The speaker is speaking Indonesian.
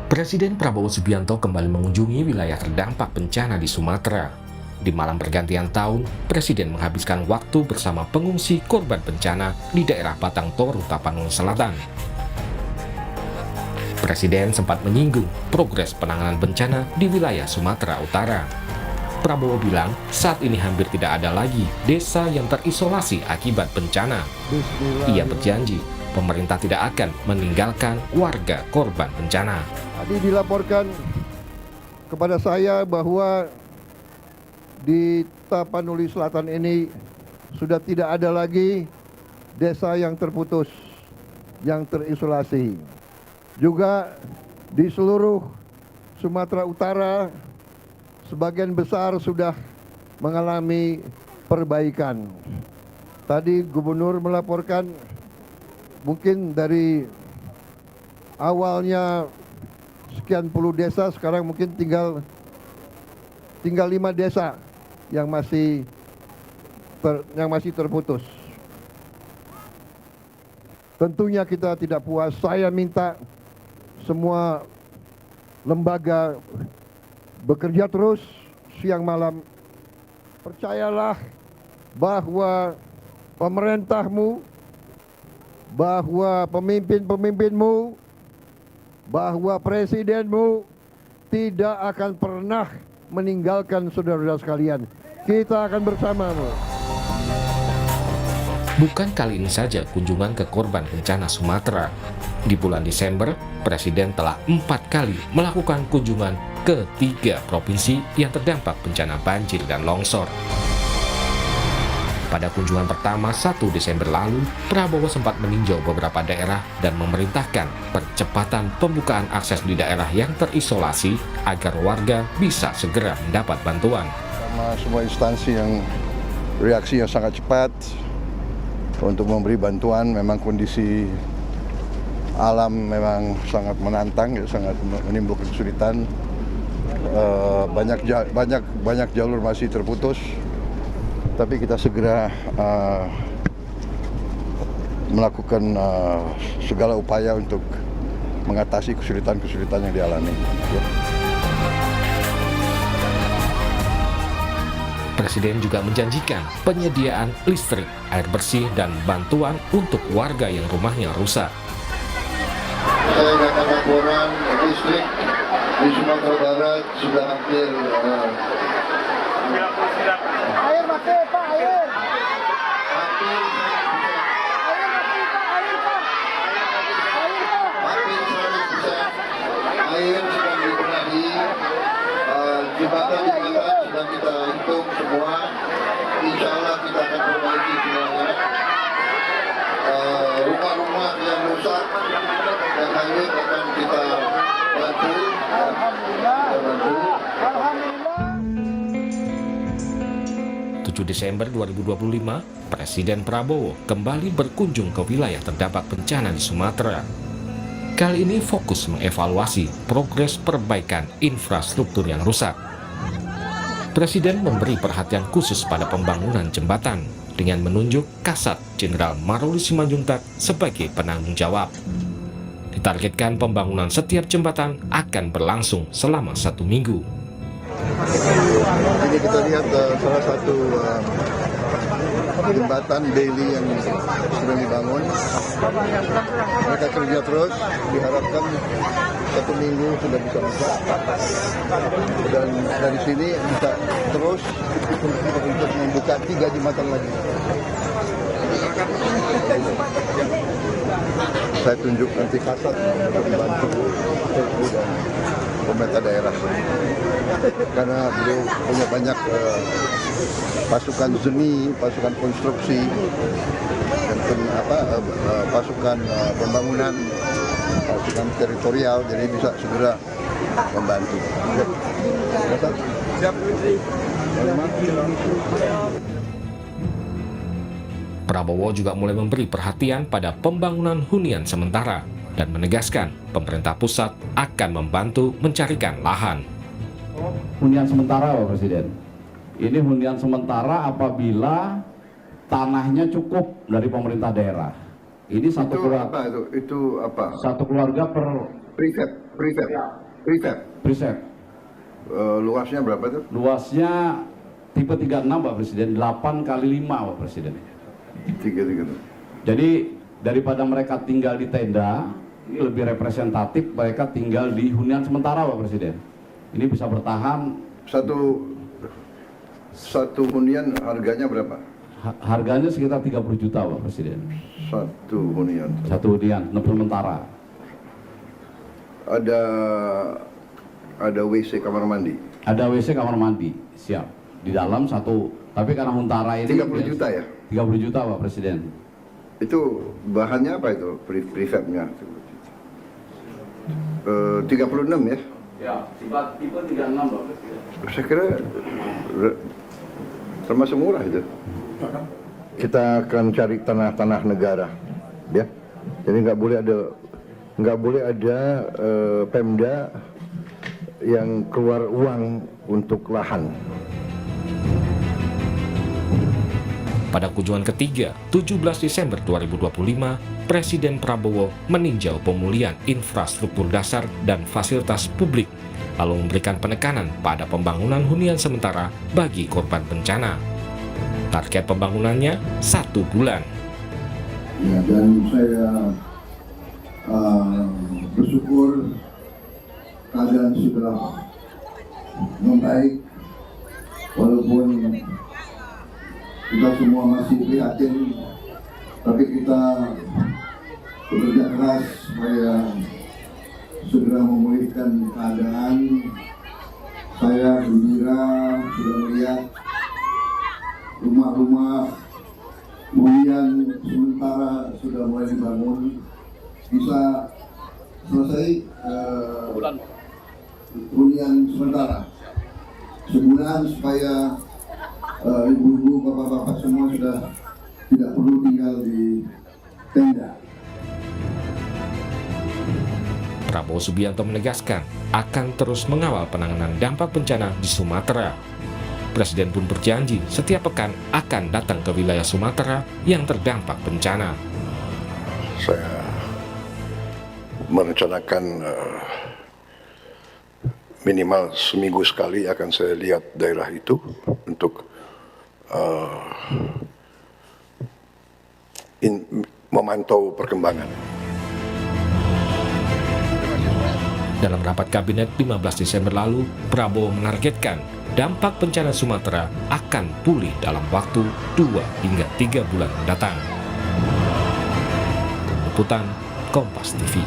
Presiden Prabowo Subianto kembali mengunjungi wilayah terdampak bencana di Sumatera. Di malam pergantian tahun, Presiden menghabiskan waktu bersama pengungsi korban bencana di daerah Batang Toru, Tapanuli Selatan. Presiden sempat menyinggung progres penanganan bencana di wilayah Sumatera Utara. Prabowo bilang saat ini hampir tidak ada lagi desa yang terisolasi akibat bencana. Ia berjanji pemerintah tidak akan meninggalkan warga korban bencana. Tadi dilaporkan kepada saya bahwa di Tapanuli Selatan ini sudah tidak ada lagi desa yang terputus, yang terisolasi. Juga di seluruh Sumatera Utara, sebagian besar sudah mengalami perbaikan. Tadi Gubernur melaporkan mungkin dari awalnya sekian puluh desa, sekarang mungkin tinggal 5 desa yang masih terputus. Tentunya kita tidak puas. Saya minta semua lembaga bekerja terus siang malam. Percayalah bahwa pemerintahmu, bahwa pemimpin-pemimpinmu, bahwa presidenmu tidak akan pernah meninggalkan saudara-saudara sekalian. Kita akan bersamamu. Bukan kali ini saja kunjungan ke korban bencana Sumatera. Di bulan Desember, Presiden telah 4 kali melakukan kunjungan ke 3 provinsi yang terdampak bencana banjir dan longsor. Pada kunjungan pertama 1 Desember lalu, Prabowo sempat meninjau beberapa daerah dan memerintahkan percepatan pembukaan akses di daerah yang terisolasi agar warga bisa segera mendapat bantuan. Sama semua instansi yang reaksinya sangat cepat untuk memberi bantuan. Memang kondisi alam memang sangat menantang, ya, sangat menimbulkan kesulitan. Banyak jalur masih terputus. Tapi kita segera melakukan segala upaya untuk mengatasi kesulitan-kesulitan yang dialami. Presiden juga menjanjikan penyediaan listrik, air bersih, dan bantuan untuk warga yang rumahnya rusak. Saya dapat laporan listrik di Sumatera Barat sudah hampir Air mati Pak, air. hampir 100%. Air sedang dibenahi, jembatan-jembatan sedang kita hitung semua. Insya Allah kita akan perbaiki semuanya. Rumah-rumah yang rusak dan hanyut akan kita bantu. Alhamdulillah. 7 Desember 2025, Presiden Prabowo kembali berkunjung ke wilayah terdampak bencana di Sumatera. Kali ini fokus mengevaluasi progres perbaikan infrastruktur yang rusak. Presiden memberi perhatian khusus pada pembangunan jembatan dengan menunjuk Kasat Jenderal Maruli Simanjuntak sebagai penanggung jawab. Ditargetkan pembangunan setiap jembatan akan berlangsung selama 1 minggu. Ini kita lihat salah satu jembatan Bailey yang sedang dibangun. Mereka kerja terus, diharapkan 1 minggu sudah bisa buka. Dan dari sini bisa terus untuk membuka 3 jembatan lagi. Saya tunjuk nanti Kasat untuk membantu dan pemerintah daerah, karena beliau punya banyak pasukan seni, pasukan konstruksi, dan pasukan pembangunan, pasukan teritorial, jadi bisa segera membantu. Siap. Prabowo juga mulai memberi perhatian pada pembangunan hunian sementara dan menegaskan pemerintah pusat akan membantu mencarikan lahan. Hunian sementara, Pak Presiden. Ini hunian sementara apabila tanahnya cukup dari pemerintah daerah. Ini satu keluarga. Itu apa? Satu keluarga per Prefab. Prefab. Luasnya berapa tuh? Luasnya tipe 36 Pak Presiden, 8 kali 5 Pak Presiden. 3. Jadi daripada mereka tinggal di tenda, ini lebih representatif mereka tinggal di hunian sementara Pak Presiden. Ini bisa bertahan. Satu hunian harganya berapa? Harganya sekitar 30 juta Pak Presiden. Satu hunian sementara. Ada WC kamar mandi. Ada WC kamar mandi, siap. Di dalam satu, tapi karena Huntara ini 30 juta ya? 30 juta Pak Presiden. Itu bahannya apa itu prefabnya? 36 ya? Ya, tipe 36 Pak Presiden. Saya kira termasuk murah itu. Kita akan cari tanah-tanah negara, ya. Jadi nggak boleh ada Pemda yang keluar uang untuk lahan. Pada kunjungan ketiga, 17 Desember 2025, Presiden Prabowo meninjau pemulihan infrastruktur dasar dan fasilitas publik, lalu memberikan penekanan pada pembangunan hunian sementara bagi korban bencana. Target pembangunannya 1 bulan. Ya, dan saya bersyukur keadaan sudah membaik, walaupun kita semua masih prihatin, tapi kita bekerja keras supaya segera memulihkan keadaan. Saya gembira sudah melihat rumah-rumah hunian sementara sudah mulai dibangun, bisa selesai hunian sementara sebulan, supaya ibu-ibu, bapak-bapak semua sudah tidak perlu tinggal di tenda. Prabowo Subianto menegaskan akan terus mengawal penanganan dampak bencana di Sumatera. Presiden pun berjanji setiap pekan akan datang ke wilayah Sumatera yang terdampak bencana. Saya merencanakan minimal seminggu sekali akan saya lihat daerah itu untuk memantau perkembangan. Dalam rapat kabinet 15 Desember lalu, Prabowo menargetkan dampak bencana Sumatera akan pulih dalam waktu 2 hingga 3 bulan mendatang. Liputan Kompas TV.